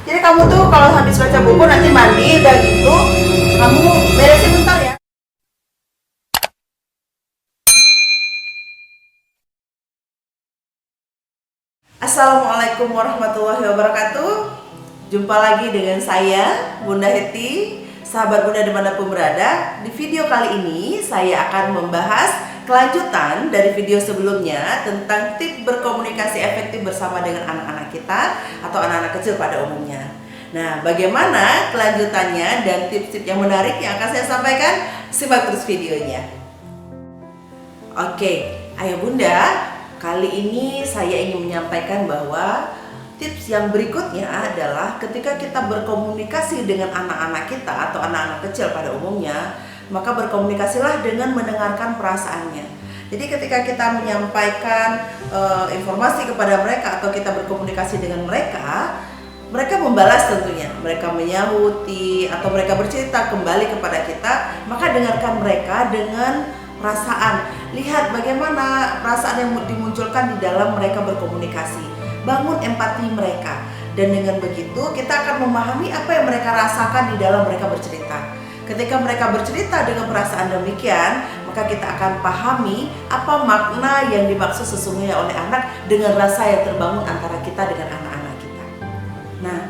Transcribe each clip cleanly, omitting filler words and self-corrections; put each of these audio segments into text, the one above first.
Jadi kamu tuh kalau habis baca buku nanti mandi, udah gitu kamu beresin bentar ya. Assalamualaikum warahmatullahi wabarakatuh. Jumpa lagi dengan saya, Bunda Heti, sahabat Bunda dimanapun berada. Di video kali ini saya akan membahas kelanjutan dari video sebelumnya tentang tips berkomunikasi efektif bersama dengan anak-anak kita atau anak-anak kecil pada umumnya. Nah, bagaimana kelanjutannya dan tips-tips yang menarik yang akan saya sampaikan? Simak terus videonya. Oke, Ayah Bunda, kali ini saya ingin menyampaikan bahwa tips yang berikutnya adalah ketika kita berkomunikasi dengan anak-anak kita atau anak-anak kecil pada umumnya, maka berkomunikasilah dengan mendengarkan perasaannya. Jadi ketika kita menyampaikan informasi kepada mereka atau kita berkomunikasi dengan mereka, mereka membalas tentunya, mereka menyahuti atau mereka bercerita kembali kepada kita, maka dengarkan mereka dengan perasaan. Lihat bagaimana perasaan yang dimunculkan di dalam mereka berkomunikasi. Bangun empati mereka. Dan dengan begitu kita akan memahami apa yang mereka rasakan di dalam mereka bercerita. Ketika mereka bercerita dengan perasaan demikian, maka kita akan pahami apa makna yang dimaksud sesungguhnya oleh anak dengan rasa yang terbangun antara kita dengan anak-anak kita. Nah,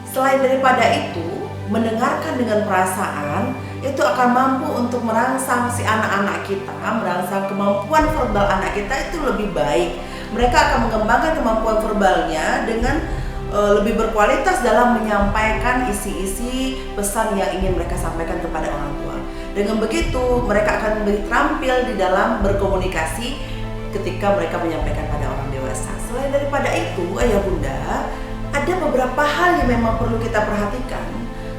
selain daripada itu, mendengarkan dengan perasaan itu akan mampu untuk merangsang si anak-anak kita, merangsang kemampuan verbal anak kita itu lebih baik. Mereka akan mengembangkan kemampuan verbalnya dengan lebih berkualitas dalam menyampaikan isi-isi pesan yang ingin mereka sampaikan kepada orang tua. Dengan begitu, mereka akan lebih terampil di dalam berkomunikasi ketika mereka menyampaikan pada orang dewasa. Selain daripada itu, Ayah Bunda, ada beberapa hal yang memang perlu kita perhatikan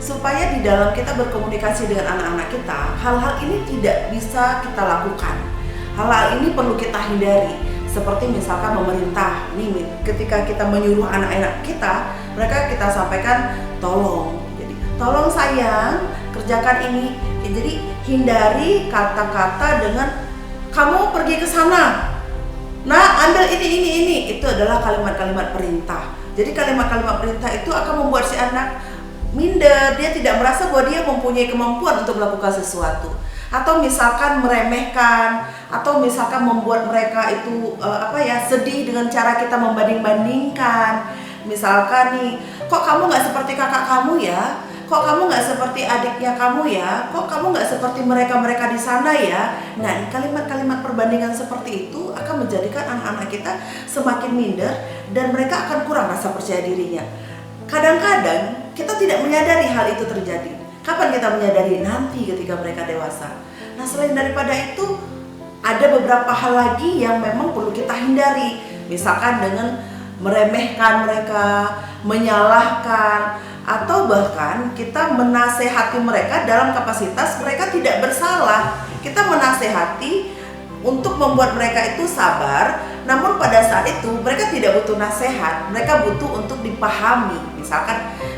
supaya di dalam kita berkomunikasi dengan anak-anak kita, hal-hal ini tidak bisa kita lakukan. Hal-hal ini perlu kita hindari. Seperti misalkan memerintah, nih ketika kita menyuruh anak-anak kita, mereka kita sampaikan tolong. Jadi, tolong sayang, kerjakan ini. Jadi, hindari kata-kata dengan kamu pergi ke sana. Nah, ambil ini. Itu adalah kalimat-kalimat perintah. Jadi, kalimat-kalimat perintah itu akan membuat si anak minder, dia tidak merasa bahwa dia mempunyai kemampuan untuk melakukan sesuatu. Atau misalkan meremehkan, atau misalkan membuat mereka itu sedih dengan cara kita membanding-bandingkan. Misalkan nih, kok kamu nggak seperti kakak kamu ya? Kok kamu nggak seperti adiknya kamu ya? Kok kamu nggak seperti mereka di sana ya? Nah, kalimat-kalimat perbandingan seperti itu akan menjadikan anak-anak kita semakin minder dan mereka akan kurang rasa percaya dirinya. Kadang-kadang kita tidak menyadari hal itu terjadi. Kapan kita menyadari? Nanti ketika mereka dewasa. Nah, selain daripada itu, ada beberapa hal lagi yang memang perlu kita hindari. Misalkan dengan meremehkan mereka, menyalahkan, atau bahkan kita menasehati mereka dalam kapasitas mereka tidak bersalah. Kita menasehati untuk membuat mereka itu sabar, namun pada saat itu mereka tidak butuh nasihat, mereka butuh untuk dipahami.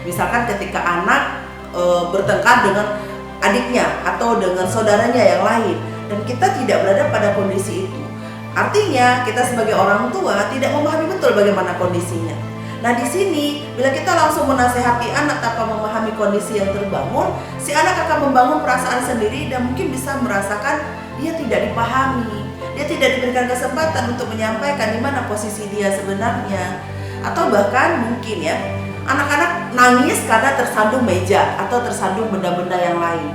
Misalkan ketika anak bertengkar dengan adiknya atau dengan saudaranya yang lain dan kita tidak berada pada kondisi itu, artinya kita sebagai orang tua tidak memahami betul bagaimana kondisinya. Nah, di sini bila kita langsung menasehati anak tanpa memahami kondisi yang terbangun, si anak akan membangun perasaan sendiri dan mungkin bisa merasakan dia tidak dipahami, dia tidak diberikan kesempatan untuk menyampaikan di mana posisi dia sebenarnya. Atau bahkan mungkin ya, anak-anak nangis karena tersandung meja atau tersandung benda-benda yang lain.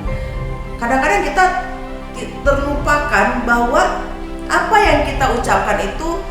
Kadang-kadang kita terlupakan bahwa apa yang kita ucapkan itu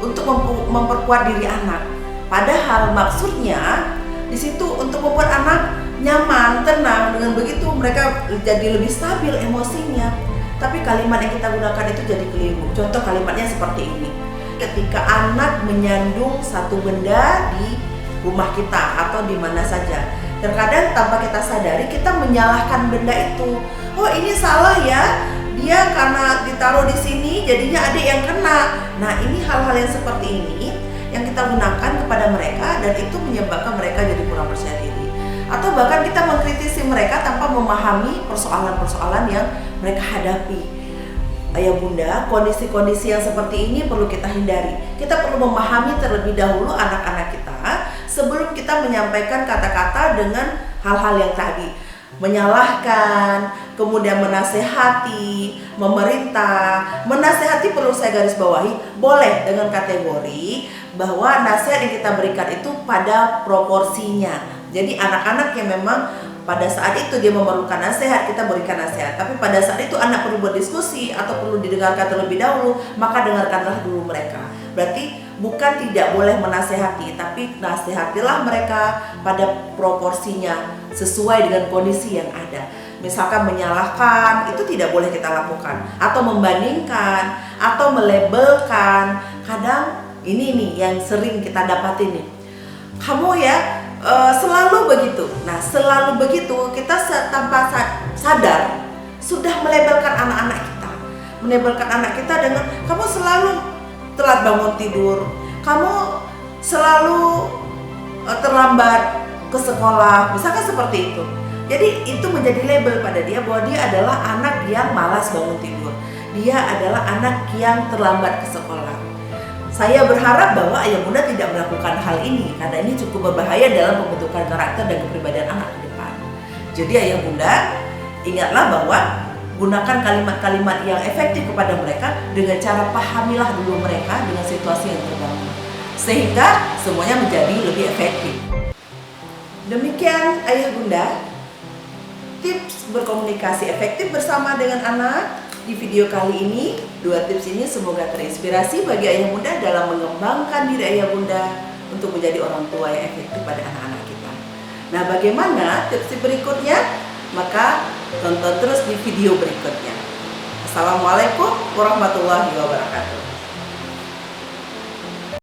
untuk memperkuat diri anak. Padahal maksudnya di situ untuk membuat anak nyaman, tenang. Dengan begitu mereka jadi lebih stabil emosinya. Tapi kalimat yang kita gunakan itu jadi keliru. Contoh kalimatnya seperti ini. Ketika anak menyandung satu benda di rumah kita atau di mana saja, terkadang tanpa kita sadari kita menyalahkan benda itu. Oh, ini salah ya, dia karena ditaruh di sini jadinya adik yang kena. Nah, ini hal-hal yang seperti ini yang kita gunakan kepada mereka dan itu menyebabkan mereka jadi kurang percaya diri. Atau bahkan kita mengkritisi mereka tanpa memahami persoalan-persoalan yang mereka hadapi. Ayah Bunda, kondisi-kondisi yang seperti ini perlu kita hindari. Kita perlu memahami terlebih dahulu anak-anak kita sebelum kita menyampaikan kata-kata dengan hal-hal yang tadi, menyalahkan, kemudian menasehati, memerintah. Menasehati perlu saya garis bawahi, boleh dengan kategori bahwa nasihat yang kita berikan itu pada proporsinya. Jadi anak-anak yang memang pada saat itu dia memerlukan nasihat, kita berikan nasihat. Tapi pada saat itu anak perlu berdiskusi atau perlu didengarkan terlebih dahulu, maka dengarkanlah dulu mereka. Berarti bukan tidak boleh menasehati, tapi nasihatilah mereka pada proporsinya sesuai dengan kondisi yang ada. Misalkan menyalahkan, itu tidak boleh kita lakukan. Atau membandingkan, atau melabelkan. Kadang ini nih yang sering kita dapatin nih. Kamu ya selalu begitu. Nah, selalu begitu kita tanpa sadar sudah melabelkan anak-anak kita. Melabelkan anak kita dengan kamu selalu telat bangun tidur, kamu selalu terlambat ke sekolah, misalkan seperti itu. Jadi itu menjadi label pada dia bahwa dia adalah anak yang malas bangun tidur. Dia adalah anak yang terlambat ke sekolah. Saya berharap bahwa ayah bunda tidak melakukan hal ini karena ini cukup berbahaya dalam pembentukan karakter dan kepribadian anak ke depan. Jadi ayah bunda, ingatlah bahwa gunakan kalimat-kalimat yang efektif kepada mereka dengan cara pahamilah dulu mereka dengan situasi yang terbangun sehingga semuanya menjadi lebih efektif. Demikian ayah bunda, tips berkomunikasi efektif bersama dengan anak. Di video kali ini, 2 tips ini semoga terinspirasi bagi ayah bunda dalam mengembangkan diri ayah bunda untuk menjadi orang tua yang efektif pada anak-anak kita. Nah, bagaimana tips berikutnya? Maka tonton terus di video berikutnya. Assalamualaikum warahmatullahi wabarakatuh.